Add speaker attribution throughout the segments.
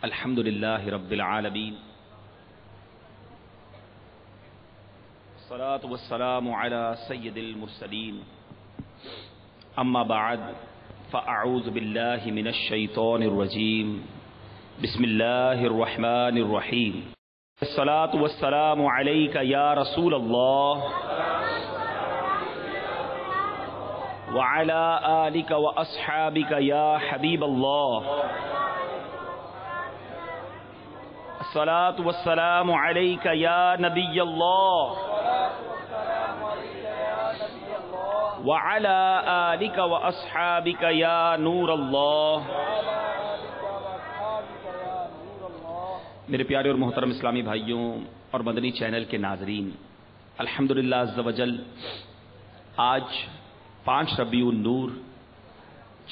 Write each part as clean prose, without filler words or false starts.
Speaker 1: الحمدللہ رب العالمین الصلاة والسلام علی سید المرسلین اما بعد فاعوذ باللہ من الشیطان الرجیم بسم اللہ الرحمن الرحیم الصلاة والسلام علیک یا رسول اللہ وعلی آلک واصحابک یا حبیب اللہ الصلاة والسلام علیک یا نبی اللہ وعلی آلک واصحابک یا نور اللہ۔ میرے پیارے اور محترم اسلامی بھائیوں اور مدنی چینل کے ناظرین، الحمدللہ عز و جل آج 5 ربیع النور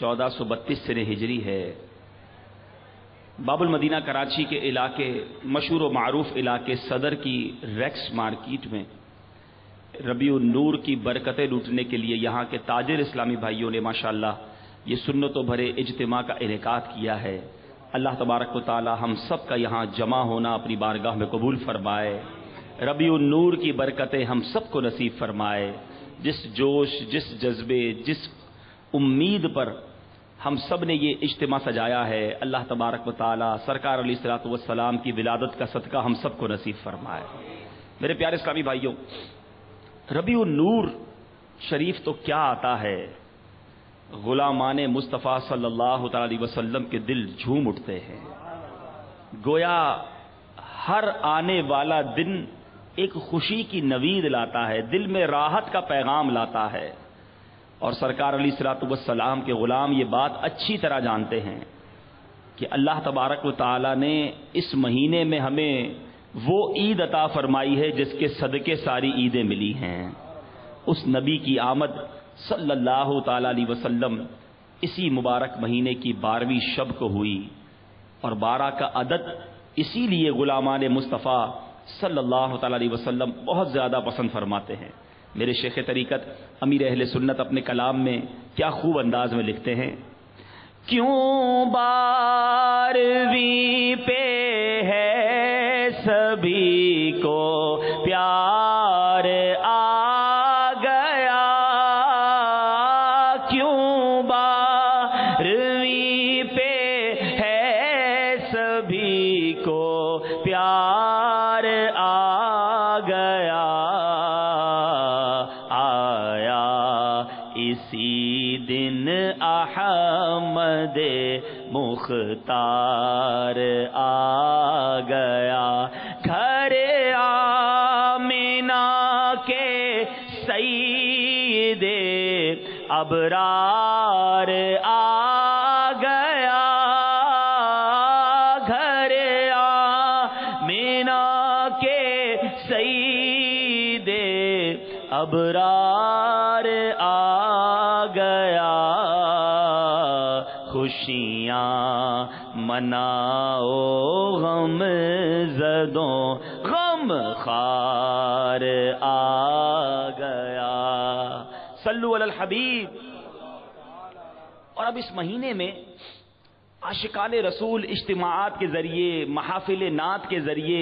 Speaker 1: 1432 سنہ ہجری ہے۔ باب المدینہ کراچی کے علاقے، مشہور و معروف علاقے صدر کی ریکس مارکیٹ میں ربیع النور کی برکتیں لوٹنے کے لیے یہاں کے تاجر اسلامی بھائیوں نے ماشاءاللہ یہ سنتوں بھرے اجتماع کا انعقاد کیا ہے۔ اللہ تبارک و تعالی ہم سب کا یہاں جمع ہونا اپنی بارگاہ میں قبول فرمائے، ربیع النور کی برکتیں ہم سب کو نصیب فرمائے۔ جس جوش، جس جذبے، جس امید پر ہم سب نے یہ اجتماع سجایا ہے، اللہ تبارک و تعالی سرکار علیہ الصلوۃ والسلام کی ولادت کا صدقہ ہم سب کو نصیب فرمائے۔ میرے پیارے اسلامی بھائیوں، ربیع النور شریف تو کیا آتا ہے، غلامان مصطفیٰ صلی اللہ تعالی علیہ وسلم کے دل جھوم اٹھتے ہیں، گویا ہر آنے والا دن ایک خوشی کی نوید لاتا ہے، دل میں راحت کا پیغام لاتا ہے۔ اور سرکار علیہ الصلوۃ والسلام کے غلام یہ بات اچھی طرح جانتے ہیں کہ اللہ تبارک و تعالی نے اس مہینے میں ہمیں وہ عید عطا فرمائی ہے جس کے صدقے ساری عیدیں ملی ہیں۔ اس نبی کی آمد صلی اللہ تعالی علیہ وسلم اسی مبارک مہینے کی 12ویں شب کو ہوئی، اور 12 کا عدد اسی لیے غلامان مصطفیٰ صلی اللہ تعالی علیہ وسلم بہت زیادہ پسند فرماتے ہیں۔ میرے شیخ طریقت امیر اہل سنت اپنے کلام میں کیا خوب انداز میں لکھتے ہیں، کیوں 12ویں پہ ہے سبھی کو پیار آ گیا، کیوں 12ویں پہ ہے سبھی کو پیار آ گیا، آیا اسی دن احمد مختار آ گیا، گھر آمنہ کے سید ابرار آ گیا، گھر آمنہ کے سید ابرار آ گیا، خوشیاں مناؤ غم زدوں غم خار آ گیا۔ صلو علی الحبیب۔ اور اب اس مہینے میں عاشقان رسول اجتماعات کے ذریعے، محافل نعت کے ذریعے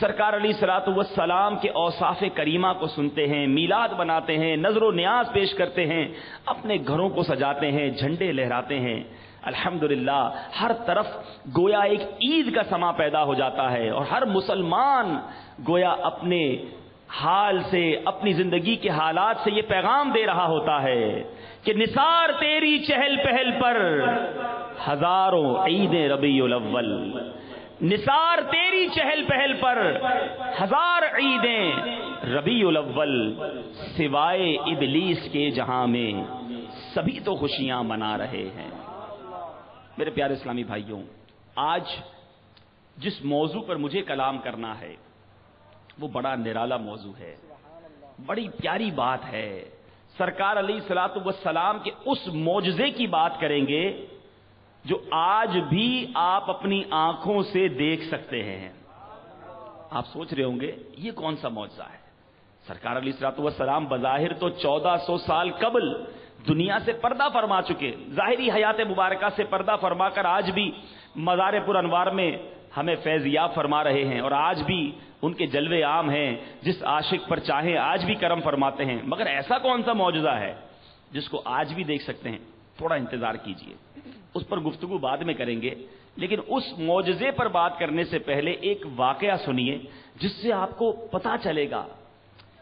Speaker 1: سرکار علیہ الصلوۃ والسلام کے اوصاف کریمہ کو سنتے ہیں، میلاد بناتے ہیں، نذر و نیاز پیش کرتے ہیں، اپنے گھروں کو سجاتے ہیں، جھنڈے لہراتے ہیں۔ الحمدللہ ہر طرف گویا ایک عید کا سما پیدا ہو جاتا ہے، اور ہر مسلمان گویا اپنے حال سے، اپنی زندگی کے حالات سے یہ پیغام دے رہا ہوتا ہے کہ نثار تیری چہل پہل پر ہزاروں عیدیں ربیع الاول، نثار تیری چہل پہل پر ہزار عیدیں ربیع الاول، سوائے ابلیس کے جہاں میں سبھی تو خوشیاں منا رہے ہیں۔ میرے پیارے اسلامی بھائیوں، آج جس موضوع پر مجھے کلام کرنا ہے وہ بڑا نرالا موضوع ہے، بڑی پیاری بات ہے۔ سرکار علیہ الصلوۃ والسلام کے اس معجزے کی بات کریں گے جو آج بھی آپ اپنی آنکھوں سے دیکھ سکتے ہیں۔ آپ سوچ رہے ہوں گے یہ کون سا معجزہ ہے؟ سرکار علیہ الصلوۃ والسلام بظاہر تو 1400 سال قبل دنیا سے پردہ فرما چکے، ظاہری حیات مبارکہ سے پردہ فرما کر آج بھی مزار پر انوار میں ہمیں فیضیاب فرما رہے ہیں اور آج بھی ان کے جلوے عام ہیں، جس عاشق پر چاہیں آج بھی کرم فرماتے ہیں۔ مگر ایسا کون سا معجزہ ہے جس کو آج بھی دیکھ سکتے ہیں؟ تھوڑا انتظار کیجئے، اس پر گفتگو بعد میں کریں گے، لیکن اس معجزے پر بات کرنے سے پہلے ایک واقعہ سنیے جس سے آپ کو پتا چلے گا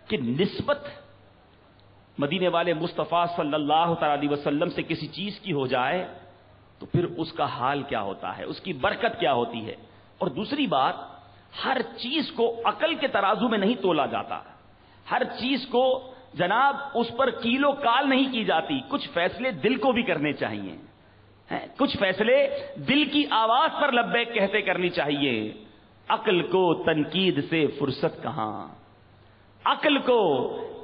Speaker 1: کہ نسبت مدینے والے مصطفیٰ صلی اللہ تعالی علیہ وسلم سے کسی چیز کی ہو جائے تو پھر اس کا حال کیا ہوتا ہے، اس کی برکت کیا ہوتی ہے۔ اور دوسری بات، ہر چیز کو عقل کے ترازو میں نہیں تولا جاتا، ہر چیز کو جناب اس پر کیلو کال نہیں کی جاتی، کچھ فیصلے دل کو بھی کرنے چاہیے، کچھ فیصلے دل کی آواز پر لبیک کہتے کرنی چاہیے۔ عقل کو تنقید سے فرصت کہاں، عقل کو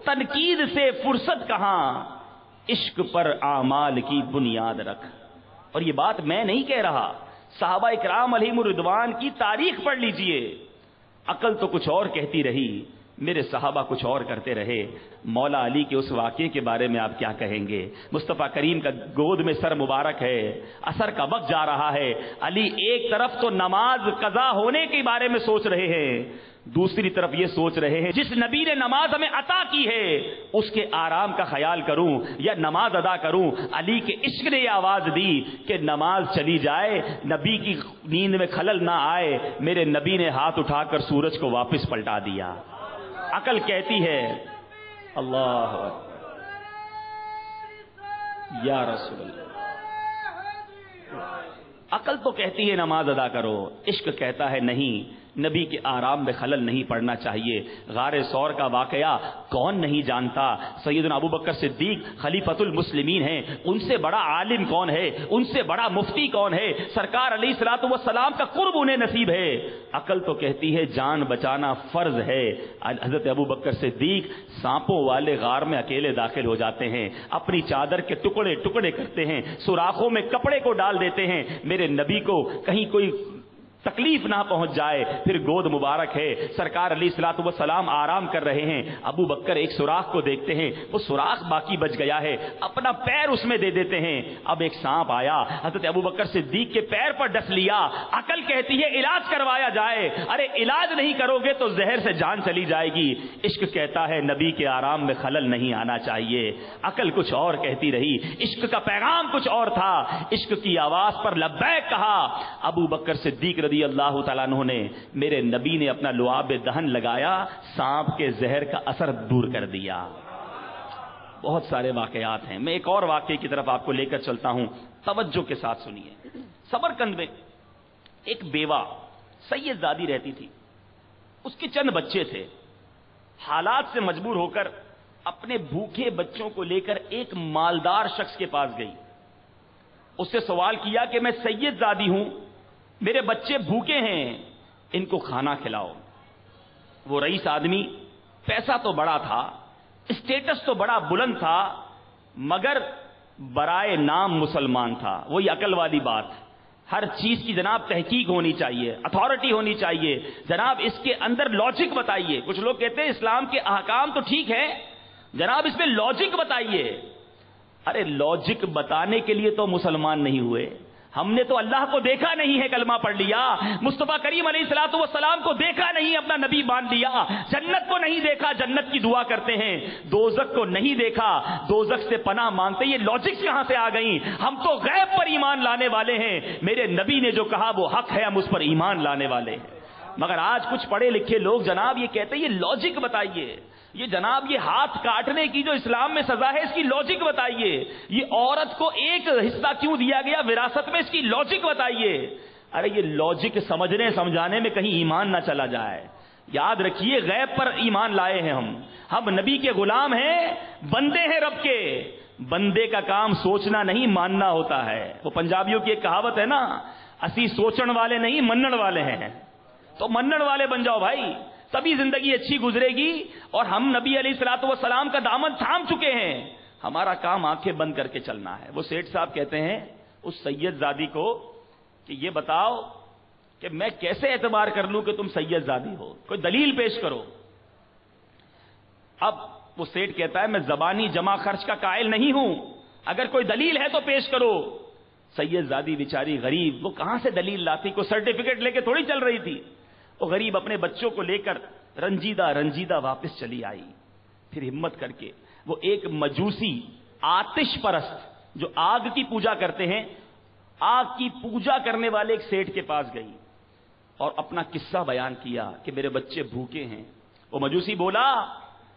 Speaker 1: تنقید سے فرصت کہاں، عشق پر اعمال کی بنیاد رکھ۔ اور یہ بات میں نہیں کہہ رہا، صحابہ اکرام علیہم الرضوان کی تاریخ پڑھ لیجئے۔ عقل تو کچھ اور کہتی رہی، میرے صحابہ کچھ اور کرتے رہے۔ مولا علی کے اس واقعے کے بارے میں آپ کیا کہیں گے؟ مصطفیٰ کریم کا گود میں سر مبارک ہے، عصر کا وقت جا رہا ہے، علی ایک طرف تو نماز قضا ہونے کے بارے میں سوچ رہے ہیں، دوسری طرف یہ سوچ رہے ہیں جس نبی نے نماز ہمیں عطا کی ہے اس کے آرام کا خیال کروں یا نماز ادا کروں۔ علی کے عشق نے یہ آواز دی کہ نماز چلی جائے، نبی کی نیند میں خلل نہ آئے۔ میرے نبی نے ہاتھ اٹھا کر سورج کو واپس پلٹا دیا۔ عقل کہتی ہے اللہ یا رسول اللہ، عقل تو کہتی ہے نماز ادا کرو، عشق کہتا ہے نہیں، نبی کے آرام میں خلل نہیں پڑنا چاہیے۔ غار ثور کا واقعہ کون نہیں جانتا؟ سیدنا ابو بکر صدیق خلیفۃ المسلمین ہیں، ان سے بڑا عالم کون ہے، ان سے بڑا مفتی کون ہے؟ سرکار علیہ الصلوۃ والسلام کا قرب انہیں نصیب ہے۔ عقل تو کہتی ہے جان بچانا فرض ہے۔ حضرت ابو بکر صدیق سانپوں والے غار میں اکیلے داخل ہو جاتے ہیں، اپنی چادر کے ٹکڑے ٹکڑے کرتے ہیں، سوراخوں میں کپڑے کو ڈال دیتے ہیں، میرے نبی کو کہیں کوئی تکلیف نہ پہنچ جائے۔ پھر گود مبارک ہے، سرکار علیہ الصلوۃ والسلام آرام کر رہے ہیں، ابو بکر ایک سوراخ کو دیکھتے ہیں، وہ سوراخ باقی بچ گیا ہے، اپنا پیر اس میں دے دیتے ہیں۔ اب ایک سانپ آیا، حضرت ابو بکر صدیق کے پیر پر ڈس لیا۔ عقل کہتی ہے علاج کروایا جائے، ارے علاج نہیں کرو گے تو زہر سے جان چلی جائے گی۔ عشق کہتا ہے نبی کے آرام میں خلل نہیں آنا چاہیے۔ عقل کچھ اور کہتی رہی، عشق کا پیغام کچھ اور تھا۔ عشق کی آواز پر لبیک کہا۔ ابو بکر صدیق رضی اللہ تعالیٰ عنہ نے، میرے نبی نے اپنا لعاب دہن لگایا، سانپ کے زہر کا اثر دور کر دیا۔ بہت سارے واقعات ہیں، میں ایک اور واقعے کی طرف آپ کو لے کر چلتا ہوں، توجہ کے ساتھ سنیے۔ سمرقند میں ایک بیوہ سید زادی رہتی تھی، اس کے چند بچے تھے۔ حالات سے مجبور ہو کر اپنے بھوکے بچوں کو لے کر ایک مالدار شخص کے پاس گئی، اس سے سوال کیا کہ میں سید زادی ہوں، میرے بچے بھوکے ہیں، ان کو کھانا کھلاؤ۔ وہ رئیس آدمی، پیسہ تو بڑا تھا، اسٹیٹس تو بڑا بلند تھا، مگر برائے نام مسلمان تھا۔ وہی عقل والی بات، ہر چیز کی جناب تحقیق ہونی چاہیے، اتھارٹی ہونی چاہیے، جناب اس کے اندر لاجک بتائیے۔ کچھ لوگ کہتے ہیں اسلام کے احکام تو ٹھیک ہے جناب، اس میں لاجک بتائیے۔ ارے لاجک بتانے کے لیے تو مسلمان نہیں ہوئے، ہم نے تو اللہ کو دیکھا نہیں ہے کلمہ پڑھ لیا، مصطفیٰ کریم علیہ الصلوۃ والسلام کو دیکھا نہیں، اپنا نبی مان لیا، جنت کو نہیں دیکھا، جنت کی دعا کرتے ہیں، دوزخ کو نہیں دیکھا، دوزخ سے پناہ مانگتے۔ یہ لاجکس کہاں سے آ گئیں؟ ہم تو غیب پر ایمان لانے والے ہیں، میرے نبی نے جو کہا وہ حق ہے، ہم اس پر ایمان لانے والے ہیں۔ مگر آج کچھ پڑھے لکھے لوگ جناب یہ کہتے ہیں یہ لاجک بتائیے، یہ جناب یہ ہاتھ کاٹنے کی جو اسلام میں سزا ہے اس کی لاجک بتائیے، یہ عورت کو ایک حصہ کیوں دیا گیا وراثت میں، اس کی لاجک بتائیے۔ ارے یہ لاجک سمجھنے سمجھانے میں کہیں ایمان نہ چلا جائے۔ یاد رکھیے غیب پر ایمان لائے ہیں ہم نبی کے غلام ہیں، بندے ہیں رب کے، بندے کا کام سوچنا نہیں ماننا ہوتا ہے۔ وہ پنجابیوں کی ایک کہاوت ہے نا، اسی سوچن والے نہیں منن والے ہیں، تو منن والے بن جاؤ بھائی، تبھی زندگی اچھی گزرے گی۔ اور ہم نبی علیہ الصلوۃ والسلام کا دامن تھام چکے ہیں، ہمارا کام آنکھیں بند کر کے چلنا ہے۔ وہ سیٹھ صاحب کہتے ہیں اس سید زادی کو کہ یہ بتاؤ کہ میں کیسے اعتبار کر لوں کہ تم سید زادی ہو، کوئی دلیل پیش کرو۔ اب وہ سیٹھ کہتا ہے میں زبانی جمع خرچ کا قائل نہیں ہوں، اگر کوئی دلیل ہے تو پیش کرو۔ سید زادی بیچاری غریب، وہ کہاں سے دلیل لاتی؟ کوئی سرٹیفکیٹ لے کے تھوڑی چل رہی تھی. وہ غریب اپنے بچوں کو لے کر رنجیدہ واپس چلی آئی. پھر ہمت کر کے وہ ایک مجوسی آتش پرست جو آگ کی پوجا کرتے ہیں، آگ کی پوجا کرنے والے ایک سیٹھ کے پاس گئی اور اپنا قصہ بیان کیا کہ میرے بچے بھوکے ہیں. وہ مجوسی بولا،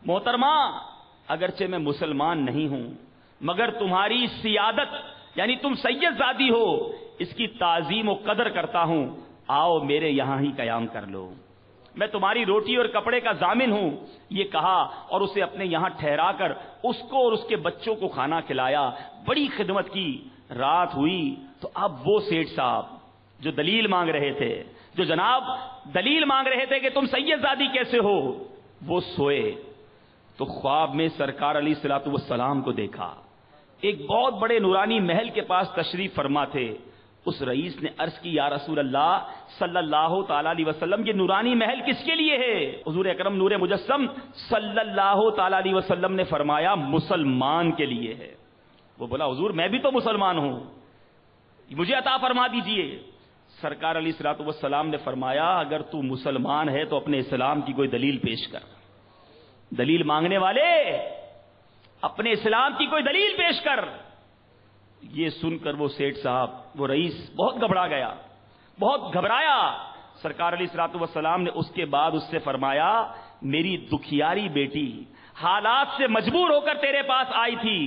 Speaker 1: محترمہ اگرچہ میں مسلمان نہیں ہوں مگر تمہاری سیادت یعنی تم سید زادی ہو اس کی تعظیم و قدر کرتا ہوں، آؤ میرے یہاں ہی قیام کر لو، میں تمہاری روٹی اور کپڑے کا ضامن ہوں. یہ کہا اور اسے اپنے یہاں ٹھہرا کر اس کو اور اس کے بچوں کو کھانا کھلایا، بڑی خدمت کی. رات ہوئی تو اب وہ سیٹھ صاحب جو دلیل مانگ رہے تھے، جو جناب دلیل مانگ رہے تھے کہ تم سید زادی کیسے ہو، وہ سوئے تو خواب میں سرکار علیہ الصلوۃ والسلام کو دیکھا. ایک بہت بڑے نورانی محل کے پاس تشریف فرما تھے. اس رئیس نے عرض کی، یا رسول اللہ صلی اللہ تعالی علیہ وسلم، یہ نورانی محل کس کے لیے ہے؟ حضور اکرم نور مجسم صلی اللہ تعالی علیہ وسلم نے فرمایا مسلمان کے لیے ہے. وہ بولا حضور میں بھی تو مسلمان ہوں، مجھے عطا فرما دیجئے. سرکار علیہ الصلوۃ والسلام نے فرمایا اگر تو مسلمان ہے تو اپنے اسلام کی کوئی دلیل پیش کر. دلیل مانگنے والے اپنے اسلام کی کوئی دلیل پیش کر. یہ سن کر وہ سیٹھ صاحب، وہ رئیس بہت گھبرا گیا، بہت گھبرایا. سرکار علیہ الصلوۃ والسلام نے اس کے بعد اس سے فرمایا میری دکھیاری بیٹی حالات سے مجبور ہو کر تیرے پاس آئی تھی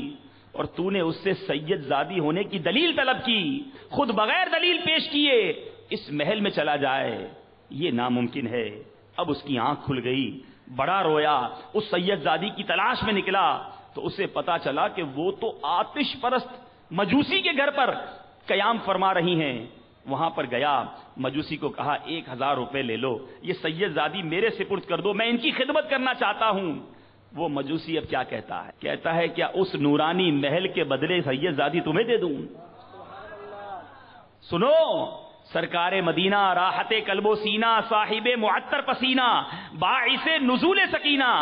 Speaker 1: اور تو نے اس سے سید زادی ہونے کی دلیل طلب کی، خود بغیر دلیل پیش کیے اس محل میں چلا جائے، یہ ناممکن ہے. اب اس کی آنکھ کھل گئی، بڑا رویا، اس سید زادی کی تلاش میں نکلا تو اسے پتا چلا کہ وہ تو آتش پرست مجوسی کے گھر پر قیام فرما رہی ہیں. وہاں پر گیا، مجوسی کو کہا 1000 روپے لے لو، یہ سید زادی میرے سپرد کر دو، میں ان کی خدمت کرنا چاہتا ہوں. وہ مجوسی اب کیا کہتا ہے؟ کہتا ہے کیا اس نورانی محل کے بدلے سید زادی تمہیں دے دوں؟ سنو، سرکار مدینہ، راحت قلب و سینہ، صاحب معطر پسینہ، باعث نزول سکینہ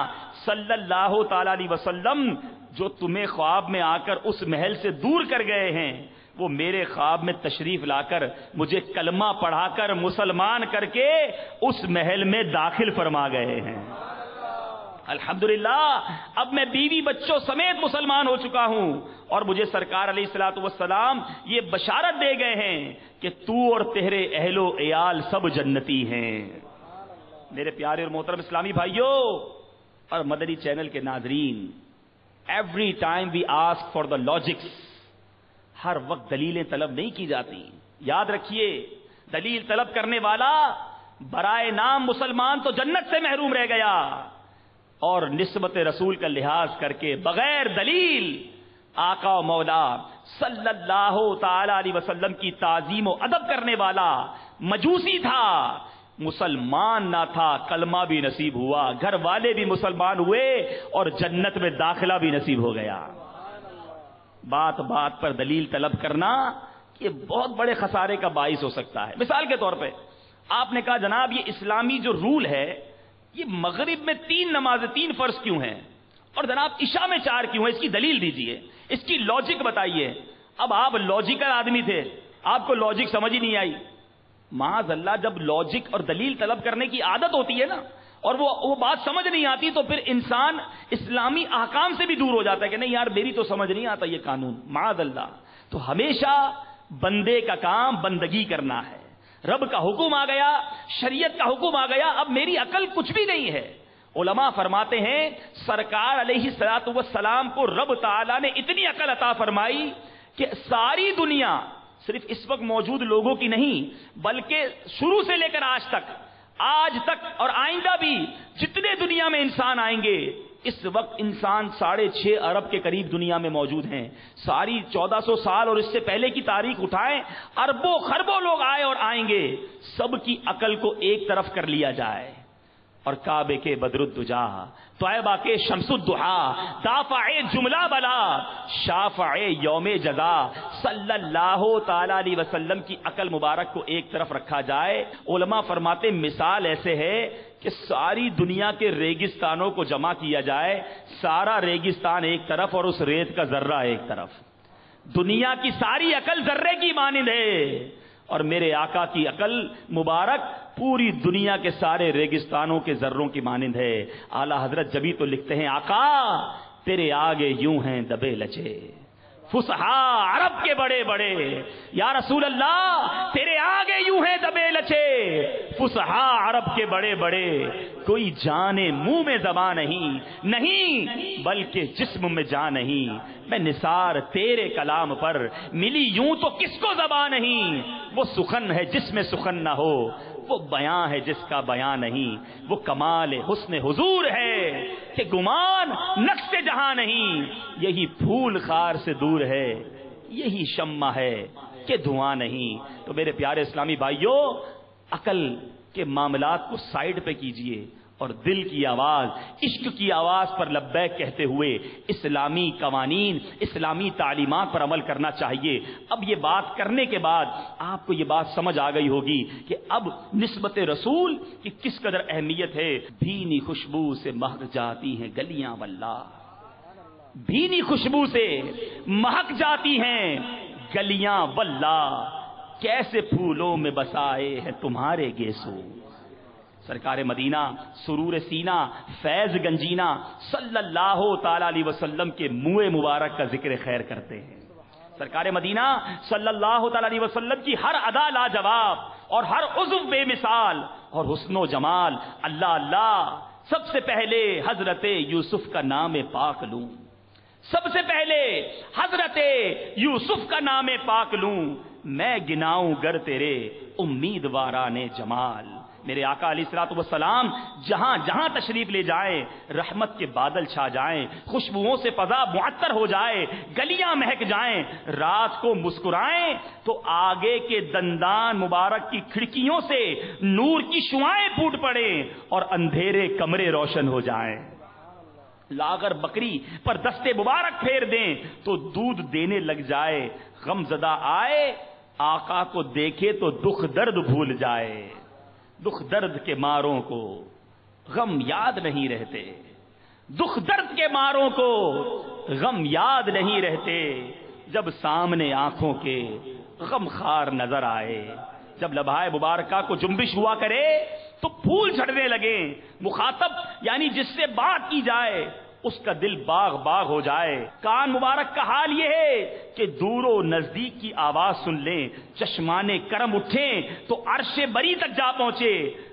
Speaker 1: صلی اللہ تعالی علیہ وسلم جو تمہیں خواب میں آ کر اس محل سے دور کر گئے ہیں، وہ میرے خواب میں تشریف لا کر مجھے کلمہ پڑھا کر مسلمان کر کے اس محل میں داخل فرما گئے ہیں. الحمدللہ اب میں بیوی بچوں سمیت مسلمان ہو چکا ہوں اور مجھے سرکار علیہ الصلوۃ والسلام یہ بشارت دے گئے ہیں کہ تو اور تیرے اہل و عیال سب جنتی ہیں. میرے پیارے اور محترم اسلامی بھائیوں اور مدنی چینل کے ناظرین، every time we ask for the logics, ہر وقت دلیلیں طلب نہیں کی جاتی. یاد رکھیے، دلیل طلب کرنے والا برائے نام مسلمان تو جنت سے محروم رہ گیا، اور نسبت رسول کا لحاظ کر کے بغیر دلیل آقا و مولا صلی اللہ تعالی علیہ وسلم کی تعظیم و ادب کرنے والا مجوسی تھا، مسلمان نہ تھا، کلمہ بھی نصیب ہوا، گھر والے بھی مسلمان ہوئے اور جنت میں داخلہ بھی نصیب ہو گیا. بات بات پر دلیل طلب کرنا یہ بہت بڑے خسارے کا باعث ہو سکتا ہے. مثال کے طور پہ آپ نے کہا جناب یہ اسلامی جو رول ہے، یہ مغرب میں 3 نمازیں 3 فرض کیوں ہیں اور جناب عشاء میں 4 کیوں ہیں؟ اس کی دلیل دیجئے، اس کی لاجک بتائیے. اب آپ لاجیکل آدمی تھے، آپ کو لاجک سمجھ ہی نہیں آئی. معاذ اللہ، جب لاجک اور دلیل طلب کرنے کی عادت ہوتی ہے نا اور وہ بات سمجھ نہیں آتی تو پھر انسان اسلامی احکام سے بھی دور ہو جاتا ہے کہ نہیں یار میری تو سمجھ نہیں آتا یہ قانون. معاذ اللہ، تو ہمیشہ بندے کا کام بندگی کرنا ہے. رب کا حکم آ گیا، شریعت کا حکم آ گیا، اب میری عقل کچھ بھی نہیں ہے. علماء فرماتے ہیں سرکار علیہ الصلوۃ والسلام کو رب تعالی نے اتنی عقل عطا فرمائی کہ ساری دنیا صرف اس وقت موجود لوگوں کی نہیں بلکہ شروع سے لے کر آج تک اور آئندہ بھی جتنے دنیا میں انسان آئیں گے، اس وقت انسان 6.5 ارب کے قریب دنیا میں موجود ہیں. ساری 1400 سال اور اس سے پہلے کی تاریخ اٹھائیں، اربوں خربوں لوگ آئے اور آئیں گے. سب کی عقل کو ایک طرف کر لیا جائے اور کعبے کے بدر الدجا، طیبہ کے شمس الضحا، دافع جملہ بلا، شافع یوم جزا صلی اللہ تعالی علیہ وسلم کی عقل مبارک کو ایک طرف رکھا جائے. علماء فرماتے مثال ایسے ہے کہ ساری دنیا کے ریگستانوں کو جمع کیا جائے، سارا ریگستان ایک طرف اور اس ریت کا ذرہ ایک طرف. دنیا کی ساری عقل ذرے کی مانند ہے اور میرے آقا کی عقل مبارک پوری دنیا کے سارے ریگستانوں کے ذروں کی مانند ہے. اعلی حضرت جبھی تو لکھتے ہیں آقا تیرے آگے یوں ہیں دبے لچے فصحا عرب کے بڑے بڑے. یا رسول اللہ تیرے آگے یوں ہیں دبے لچے فصحا عرب کے بڑے بڑے. کوئی جانے منہ میں زبان نہیں بلکہ جسم میں جان نہیں. میں نثار تیرے کلام پر ملی یوں تو کس کو زبان نہیں. وہ سخن ہے جس میں سخن نہ ہو وہ بیاں ہے جس کا بیاں نہیں. وہ کمال حسن حضور ہے کہ گمان نقش جہاں نہیں. یہی پھول خار سے دور ہے یہی شمع ہے کہ دھواں نہیں. تو میرے پیارے اسلامی بھائیوں عقل کے معاملات کو سائیڈ پہ کیجئے اور دل کی آواز عشق کی آواز پر لبیک کہتے ہوئے اسلامی قوانین اسلامی تعلیمات پر عمل کرنا چاہیے. اب یہ بات کرنے کے بعد آپ کو یہ بات سمجھ آ گئی ہوگی کہ اب نسبت رسول کی کس قدر اہمیت ہے. بھینی خوشبو سے مہک جاتی ہیں گلیاں واللہ بھینی خوشبو سے مہک جاتی ہیں گلیاں واللہ کیسے پھولوں میں بسائے ہیں تمہارے گیسو. سرکار مدینہ سرور سینہ فیض گنجینا صلی اللہ تعالی علیہ وسلم کے منہ مبارک کا ذکر خیر کرتے ہیں. سرکار مدینہ صلی اللہ تعالی علیہ وسلم کی ہر ادا لاجواب اور ہر عضو بے مثال اور حسن و جمال اللہ اللہ. سب سے پہلے حضرت یوسف کا نام پاک لوں سب سے پہلے حضرت یوسف کا نام پاک لوں میں گناؤں گر تیرے امیدواران جمال. میرے آقا علیہ الصلوۃ والسلام جہاں جہاں تشریف لے جائیں رحمت کے بادل چھا جائیں خوشبوؤں سے فضا معطر ہو جائے گلیاں مہک جائیں رات کو مسکرائیں تو آگے کے دندان مبارک کی کھڑکیوں سے نور کی شعاعیں پھوٹ پڑیں اور اندھیرے کمرے روشن ہو جائیں. لاغر بکری پر دستے مبارک پھیر دیں تو دودھ دینے لگ جائے. غم زدہ آئے آقا کو دیکھے تو دکھ درد بھول جائے. دکھ درد کے ماروں کو غم یاد نہیں رہتے دکھ درد کے ماروں کو غم یاد نہیں رہتے. جب سامنے آنکھوں کے غم خار نظر آئے جب لبھائے مبارکہ کو جنبش ہوا کرے تو پھول جھڑنے لگے. مخاطب یعنی جس سے بات کی جائے اس کا دل باغ باغ ہو جائے. کان مبارک کا حال یہ ہے کہ دور و نزدیک کی آواز سن لیں چشمان کرم اٹھیں تو عرش بری تک جا پہنچے.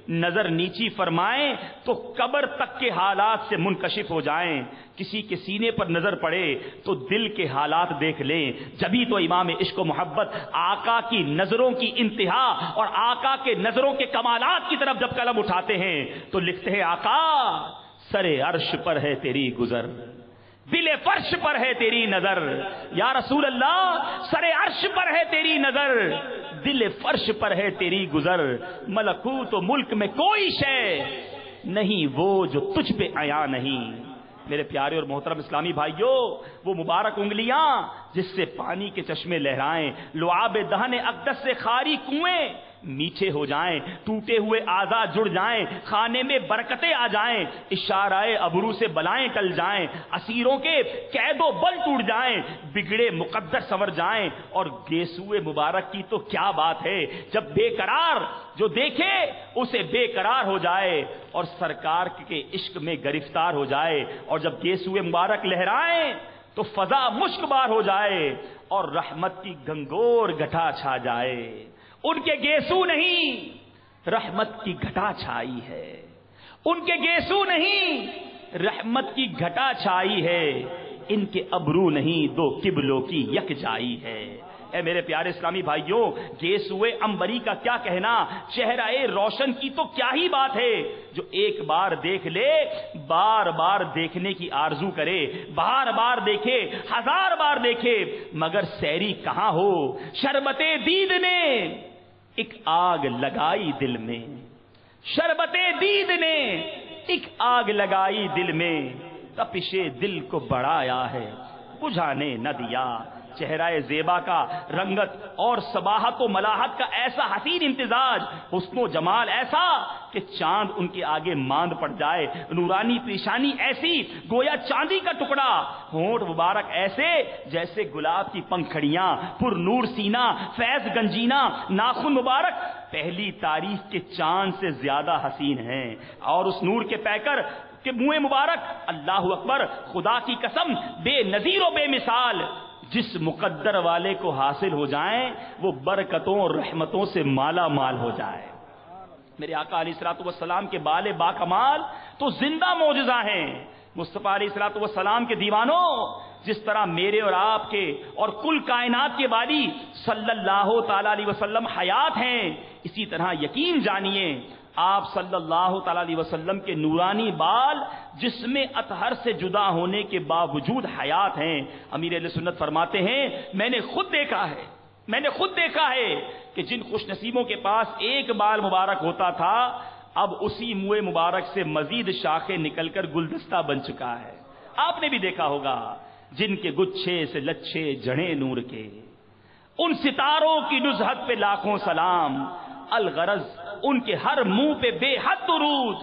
Speaker 1: نظر نیچی فرمائیں تو قبر تک کے حالات سے منکشف ہو جائیں. کسی کے سینے پر نظر پڑے تو دل کے حالات دیکھ لیں. جبھی تو امام عشق و محبت آقا کی نظروں کی انتہا اور آقا کے نظروں کے کمالات کی طرف جب قلم اٹھاتے ہیں تو لکھتے ہیں آقا سرے عرش پر ہے تیری گزر دل فرش پر ہے تیری نظر. یا رسول اللہ سرے عرش پر ہے تیری نظر دل فرش پر ہے تیری گزر. ملکوت و ملک میں کوئی شے نہیں وہ جو تجھ پہ عیاں نہیں. میرے پیارے اور محترم اسلامی بھائیوں وہ مبارک انگلیاں جس سے پانی کے چشمے لہرائیں لعاب دہن اقدس سے خاری کنویں میٹھے ہو جائیں ٹوٹے ہوئے اعضاء جڑ جائیں خانے میں برکتیں آ جائیں اشارہ ابرو سے بلائیں ٹل جائیں اسیروں کے قید و بل ٹوٹ جائیں بگڑے مقدر سنور جائیں. اور گیسوئے مبارک کی تو کیا بات ہے جب بے قرار جو دیکھے اسے بے قرار ہو جائے اور سرکار کے عشق میں گرفتار ہو جائے. اور جب گیسوئے مبارک لہرائیں تو فضا مشک بار ہو جائے اور رحمت کی گنگور گھٹا چھا جائے. ان کے گیسو نہیں رحمت کی گھٹا چھائی ہے ان کے گیسو نہیں رحمت کی گھٹا چھائی ہے. ان کے ابرو نہیں دو قبلوں کی یکجائی ہے. اے میرے پیارے اسلامی بھائیوں گیسوئے امبری کا کیا کہنا چہرہ روشن کی تو کیا ہی بات ہے. جو ایک بار دیکھ لے بار بار دیکھنے کی آرزو کرے بار بار دیکھے ہزار بار دیکھے مگر سیری کہاں ہو. شربت دید نے ایک آگ لگائی دل میں شربت دید نے ایک آگ لگائی دل میں تپش دل کو بڑھایا ہے بجھانے نہ دیا. چہرہ زیبا کا، رنگت اور صباحت و ملاحت کا ایسا حسین امتزاج، حسن و جمال ایسا کہ چاند ان کے آگے ماند پڑ جائے، نورانی پیشانی ایسی گویا چاندی کا ٹکڑا، ہونٹ مبارک ایسے جیسے گلاب کی پنکھڑیاں، پر نور سینہ، فیض گنجینا، ناخن مبارک پہلی تاریخ کے چاند سے زیادہ حسین ہیں، اور اس نور کے پیکر کہ منہ مبارک اللہ اکبر، خدا کی قسم بے نظیر و بے مثال، جس مقدر والے کو حاصل ہو جائیں وہ برکتوں اور رحمتوں سے مالا مال ہو جائے۔ میرے آقا علیہ الصلوۃ والسلام کے بال با کمال تو زندہ معجزہ ہیں۔ مصطفیٰ علیہ الصلوۃ والسلام کے دیوانوں، جس طرح میرے اور آپ کے اور کل کائنات کے بالی صلی اللہ تعالی علیہ وسلم حیات ہیں، اسی طرح یقین جانیے آپ صلی اللہ تعالی علیہ وسلم کے نورانی بال جسم اطہر سے جدا ہونے کے باوجود حیات ہیں۔ امیر اہل سنت فرماتے ہیں میں نے خود دیکھا ہے کہ جن خوش نصیبوں کے پاس ایک بال مبارک ہوتا تھا اب اسی منہ مبارک سے مزید شاخیں نکل کر گلدستہ بن چکا ہے۔ آپ نے بھی دیکھا ہوگا جن کے گچھے سے لچھے جڑیں نور کے، ان ستاروں کی نزہت پہ لاکھوں سلام، الغرض ان کے ہر منہ پہ بے حد درود،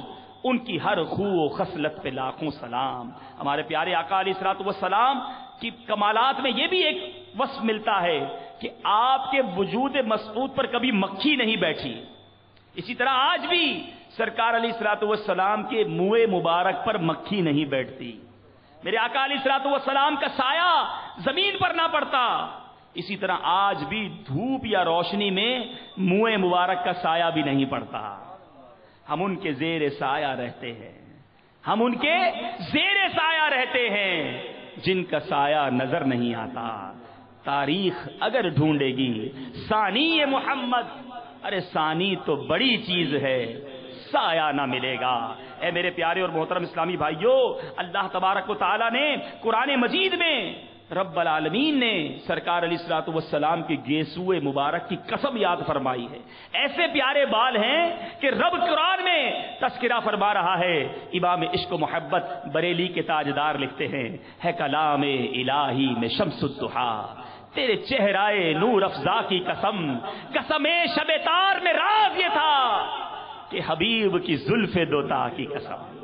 Speaker 1: ان کی ہر خو و خصلت پہ لاکھوں سلام۔ ہمارے پیارے آقا علیہ الصلوۃ والسلام کی کمالات میں یہ بھی ایک وصف ملتا ہے کہ آپ کے وجود مسعود پر کبھی مکھی نہیں بیٹھی، اسی طرح آج بھی سرکار علیہ الصلوۃ والسلام کے منہ مبارک پر مکھی نہیں بیٹھتی۔ میرے آقا علیہ الصلوۃ والسلام کا سایہ زمین پر نہ پڑتا، اسی طرح آج بھی دھوپ یا روشنی میں منہ مبارک کا سایہ بھی نہیں پڑتا۔ ہم ان کے زیر سایہ رہتے ہیں، جن کا سایہ نظر نہیں آتا۔ تاریخ اگر ڈھونڈے گی ثانی محمد، ارے ثانی تو بڑی چیز ہے، سایہ نہ ملے گا۔ اے میرے پیارے اور محترم اسلامی بھائیوں، اللہ تبارک و تعالی نے قرآن مجید میں رب العالمین نے سرکار علیہ الصلوۃ والسلام کے گیسوئے مبارک کی قسم یاد فرمائی ہے۔ ایسے پیارے بال ہیں کہ رب قرآن میں تذکرہ فرما رہا ہے۔ امام عشق و محبت بریلی کے تاجدار لکھتے ہیں، ہے کلام الہی میں شمس الضحیٰ، تیرے چہرائے نور افزا کی قسم، قسم شب تار میں راز یہ تھا کہ حبیب کی زلف دوتا کی قسم۔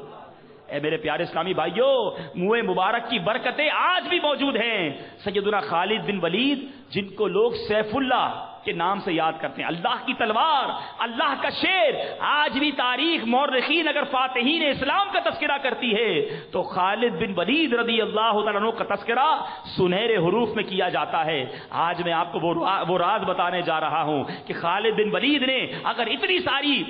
Speaker 1: اے میرے پیارے اسلامی بھائیوں، منہ مبارک کی برکتیں آج بھی موجود ہیں۔ سیدنا خالد بن ولید جن کو لوگ سیف اللہ کے نام سے یاد کرتے ہیں، اللہ کی تلوار، اللہ کا شیر، آج بھی تاریخ مورخین اگر فاتحین اسلام کا تذکرہ کرتی ہے تو خالد بن ولید رضی اللہ تعالیٰ عنہ کا تذکرہ سنہرے حروف میں کیا جاتا ہے۔ آج میں آپ کو وہ راز بتانے جا رہا ہوں کہ خالد بن ولید نے اگر اتنی ساری